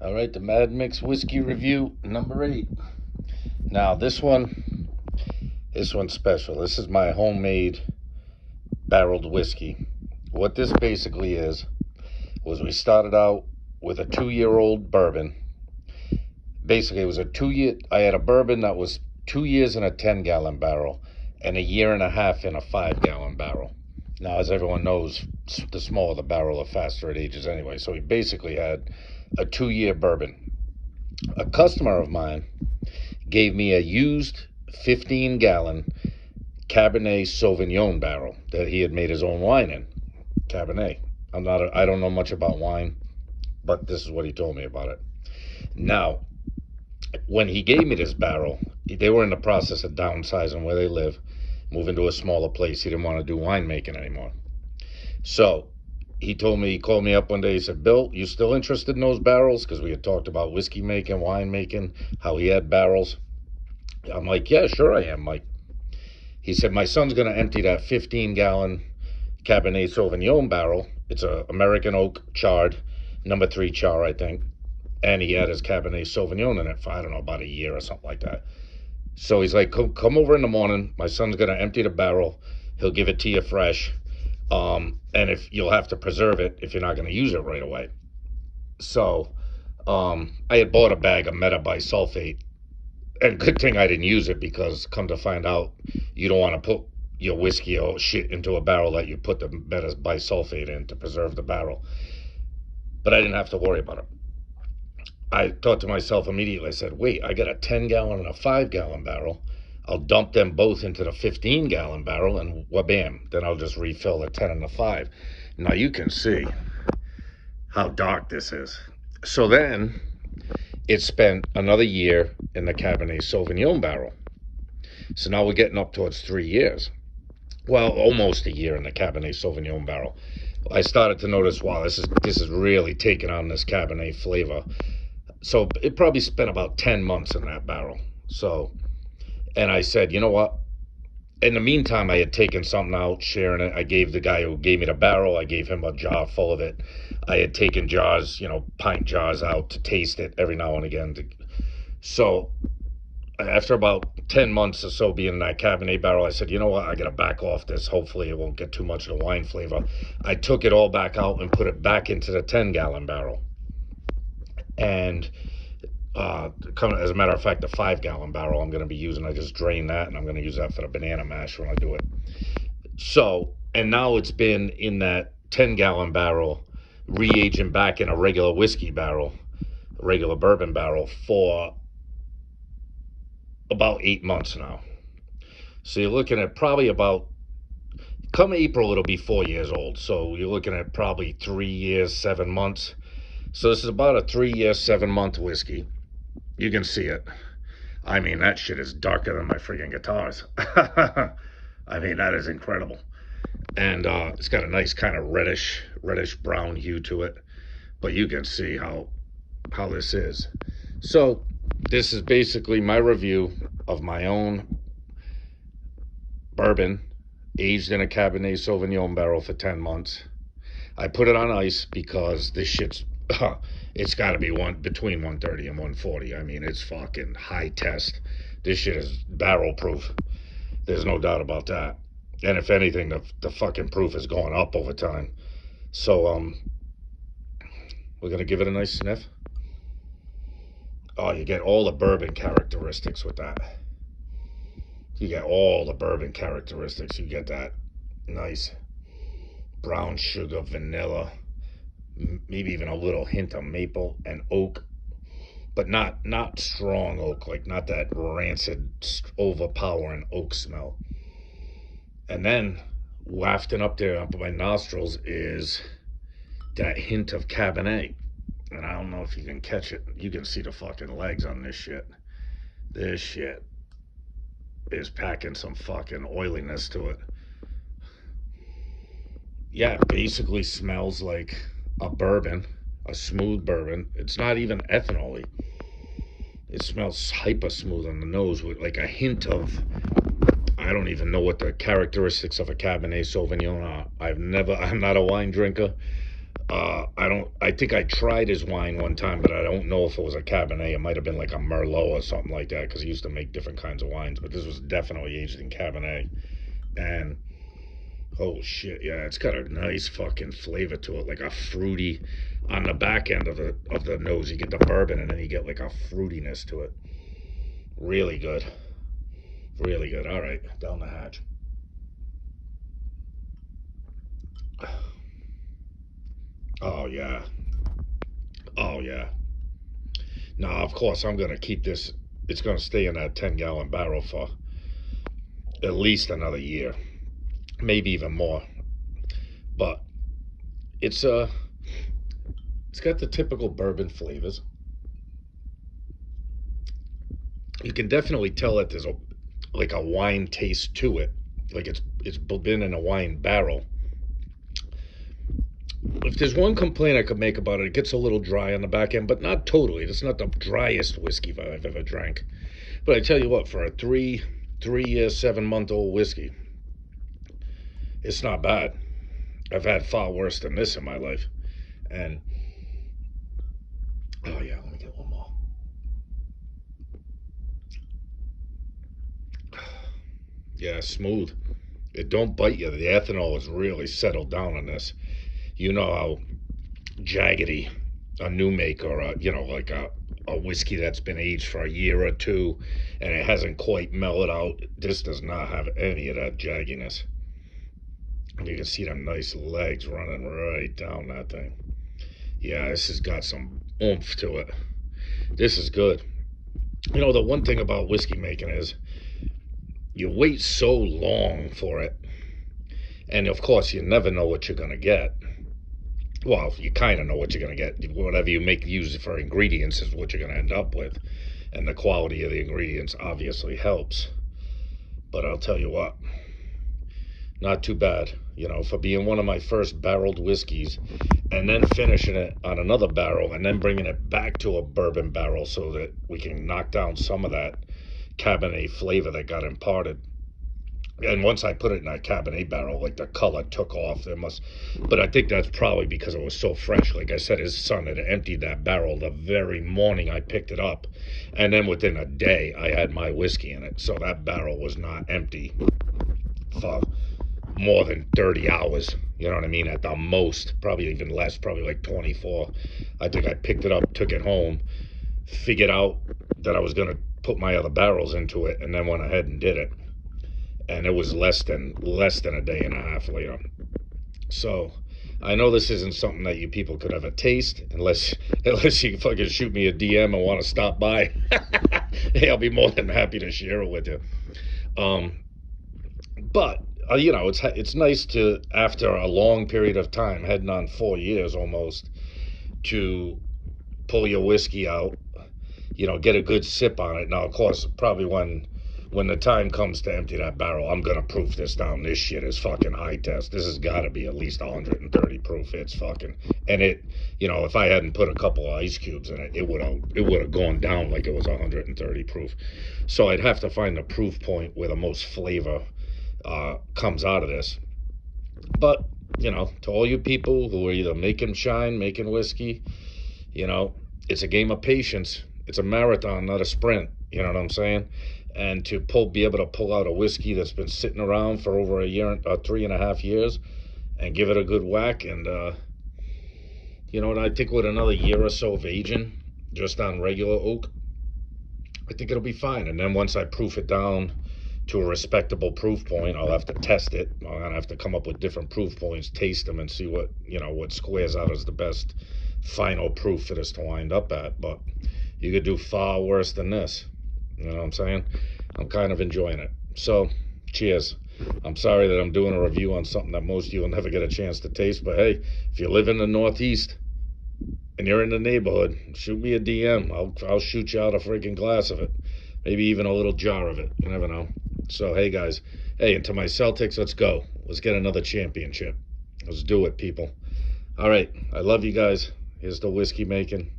All right, the Mad Mix whiskey review number 8. Now this one's special. This is my homemade barreled whiskey. What this basically is was we started out with a 2-year-old bourbon. Basically, it was a 2 year. I had a bourbon that was 2 years in a 10-gallon barrel, and a year and a half in a 5-gallon barrel. Now, as everyone knows, the smaller the barrel, the faster it ages anyway. So we basically had a 2-year bourbon. A customer of mine gave me a used 15-gallon Cabernet Sauvignon barrel that he had made his own wine in. Cabernet. I don't know much about wine, but this is what he told me about it. Now, when he gave me this barrel, they were in the process of downsizing where they live, moving to a smaller place. He didn't want to do winemaking anymore. So he called me up one day. He said, "Bill, you still interested in those barrels?" Because we had talked about whiskey making, wine making, how he had barrels. I'm like, "Yeah, sure I am, Mike." He said, "My son's going to empty that 15-gallon Cabernet Sauvignon barrel. It's a American oak charred, number 3 char, I think. And he had his Cabernet Sauvignon in it for, I don't know, about a year or something like that. So he's like, come over in the morning. My son's going to empty the barrel. He'll give it to you fresh. And if you'll have to preserve it if you're not going to use it right away." So I had bought a bag of metabisulfate. And good thing I didn't use it, because come to find out, you don't want to put your whiskey or shit into a barrel that you put the metabisulfate in to preserve the barrel. But I didn't have to worry about it. I thought to myself immediately, I said, wait, I got a 10-gallon and a 5-gallon barrel. I'll dump them both into the 15-gallon barrel, and wha-bam, then I'll just refill the 10 and the 5. Now you can see how dark this is. So then it spent another year in the Cabernet Sauvignon barrel. So now we're getting up towards 3 years. Well, almost a year in the Cabernet Sauvignon barrel. I started to notice, wow, this is really taking on this Cabernet flavor. So it probably spent about 10 months in that barrel. So, and I said, you know what? In the meantime, I had taken something out, sharing it. I gave the guy who gave me the barrel, I gave him a jar full of it. I had taken jars, pint jars out to taste it every now and again. So after about 10 months or so being in that Cabernet barrel, I said, you know what? I got to back off this. Hopefully it won't get too much of the wine flavor. I took it all back out and put it back into the 10-gallon barrel. And as a matter of fact, the 5-gallon barrel I'm going to be using, I just drained that, and I'm going to use that for the banana mash when I do it. So, and now it's been in that 10-gallon barrel, re-aging back in a regular whiskey barrel, a regular bourbon barrel, for about 8 months now. So you're looking at probably about, come April, it'll be 4 years old. So you're looking at probably 3 years, 7 months. So this is about a 3-year, 7-month whiskey. You can see it. I mean, that shit is darker than my freaking guitars. I mean, that is incredible. And it's got a nice kind of reddish brown hue to it. But you can see how this is. So this is basically my review of my own bourbon aged in a Cabernet Sauvignon barrel for 10 months. I put it on ice because this shit's it's got to be between 130 and 140. I mean, it's fucking high test. This shit is barrel proof. There's no doubt about that. And if anything, the fucking proof is going up over time. So we're gonna give it a nice sniff. Oh, you get all the bourbon characteristics with that. You get all the bourbon characteristics. You get that nice brown sugar, vanilla, maybe even a little hint of maple and oak, but not strong oak, like not that rancid, overpowering oak smell. And then wafting up there up my nostrils is that hint of Cabernet. And I don't know if you can catch it. You can see the fucking legs on this shit. This shit is packing some fucking oiliness to it. Yeah, it basically smells like a bourbon, a smooth bourbon. It's not even ethanol-y. It smells hyper smooth on the nose with like a hint of, I don't even know what the characteristics of a Cabernet Sauvignon are. I'm not a wine drinker. I I think I tried his wine one time, but I don't know if it was a Cabernet. It might have been like a Merlot or something like that, because he used to make different kinds of wines. But this was definitely aged in Cabernet. And oh shit, yeah, it's got a nice fucking flavor to it, like a fruity on the back end of the nose. You get the bourbon, and then you get like a fruitiness to it. Really good, really good. All right, down the hatch. Oh yeah, oh yeah. Now, of course, I'm gonna keep this. It's gonna stay in that 10-gallon barrel for at least another year, maybe even more. But it's it's got the typical bourbon flavors. You can definitely tell that there's like a wine taste to it, like it's been in a wine barrel. If there's one complaint I could make about it, it gets a little dry on the back end, but not totally. It's not the driest whiskey I've ever drank. But I tell you what, for a three-year, 7-month-old whiskey, it's not bad. I've had far worse than this in my life. And oh yeah, let me get one more. Yeah, smooth. It don't bite you. The ethanol is really settled down on this. You know how jaggedy a new make, or like a whiskey that's been aged for a year or two and it hasn't quite mellowed out. This does not have any of that jagginess. You can see them nice legs running right down that thing. Yeah, this has got some oomph to it. This is good. The one thing about whiskey making is you wait so long for it, and of course you never know what you're going to get. Well, you kind of know what you're going to get. Whatever you use for ingredients is what you're going to end up with, and the quality of the ingredients obviously helps. But I'll tell you what, not too bad, for being one of my first barreled whiskeys, and then finishing it on another barrel, and then bringing it back to a bourbon barrel so that we can knock down some of that Cabernet flavor that got imparted. And once I put it in that Cabernet barrel, like, the color took off. But I think that's probably because it was so fresh. Like I said, his son had emptied that barrel the very morning I picked it up, and then within a day I had my whiskey in it. So that barrel was not empty for more than 30 hours. You know what I mean? At the most, probably even less, probably like 24. I think I picked it up, took it home, figured out that I was going to put my other barrels into it, and then went ahead and did it. And it was less than a day and a half later. So I know this isn't something that you people could ever taste unless you fucking shoot me a DM and want to stop by. Hey, I'll be more than happy to share it with you. But it's nice to, after a long period of time, heading on 4 years almost, to pull your whiskey out, get a good sip on it. Now, of course, probably when the time comes to empty that barrel, I'm going to proof this down. This shit is fucking high test. This has got to be at least 130 proof. It's fucking, and it, if I hadn't put a couple of ice cubes in it, it would have gone down like it was 130 proof. So I'd have to find the proof point where the most flavor comes out of this. But, to all you people who are either making shine, making whiskey, it's a game of patience. It's a marathon, not a sprint. You know what I'm saying? And to be able to pull out a whiskey that's been sitting around for over a year, 3.5 years, and give it a good whack. And I think with another year or so of aging, just on regular oak, I think it'll be fine. And then once I proof it down to a respectable proof point, I'll have to test it. I'm gonna have to come up with different proof points, taste them, and see what squares out as the best final proof for this to wind up at. But you could do far worse than this. You know what I'm saying? I'm kind of enjoying it. So, cheers. I'm sorry that I'm doing a review on something that most of you will never get a chance to taste, but hey, if you live in the Northeast and you're in the neighborhood, shoot me a DM. I'll shoot you out a freaking glass of it. Maybe even a little jar of it. You never know. So, hey, guys. Hey, and to my Celtics, let's go. Let's get another championship. Let's do it, people. All right. I love you guys. Here's the whiskey making.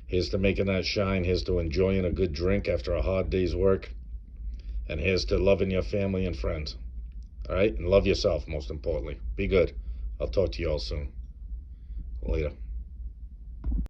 Here's to making that shine. Here's to enjoying a good drink after a hard day's work. And here's to loving your family and friends. All right? And love yourself, most importantly. Be good. I'll talk to you all soon. Later.